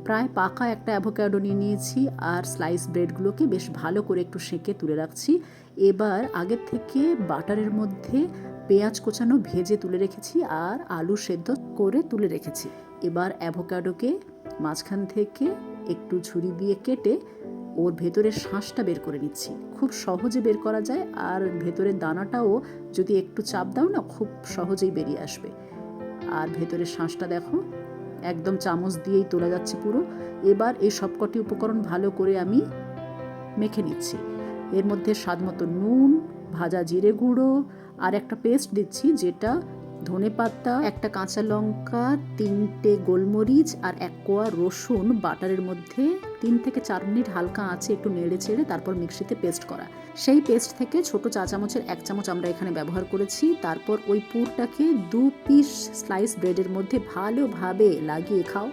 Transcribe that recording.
প্রায় পাকা একটা অ্যাভোকাডো নিয়ে নিয়েছি আর স্লাইস ব্রেডগুলোকে বেশ ভালো করে একটু সেঁকে তুলে রাখছি। এবার আগের থেকে বাটারের মধ্যে পেঁয়াজ কোচানো ভেজে তুলে রেখেছি আর আলু সেদ্ধ করে তুলে রেখেছি। এবার অ্যাভোকাডোকে মাঝখান থেকে একটু ছুরি দিয়ে কেটে ওর ভেতরের শাঁসটা বের করে নিচ্ছি। খুব সহজে বের করা যায় আর ভেতরের দানাটাও যদি একটু চাপ দাও না খুব সহজেই বেরিয়ে আসবে। আর ভেতরের শাঁসটা দেখো একদম চামচ দিয়েই তোলা যাচ্ছে পুরো। এবার এই সবকটি উপকরণ ভালো করে আমি মেখে নিচ্ছি। এর মধ্যে স্বাদমতো নুন, ভাজা জিরে গুঁড়ো আর একটা পেস্ট দিচ্ছি যেটা ধনেপাতা, একটা কাঁচা লঙ্কা, 3টে গোলমরিচ আর 1 কোয়া রসুন বাটারের মধ্যে 3 থেকে 4 মিনিট হালকা আঁচে একটু নেড়ে চেড়ে তারপর মিক্সিতে পেস্ট করা। সেই পেস্ট থেকে ছোট চা চামচের 1 চামচ আমরা এখানে ব্যবহার করেছি। তারপর ওই পুরটাকে 2 পিস স্লাইস ব্রেডের মধ্যে ভালোভাবে লাগিয়ে খাও।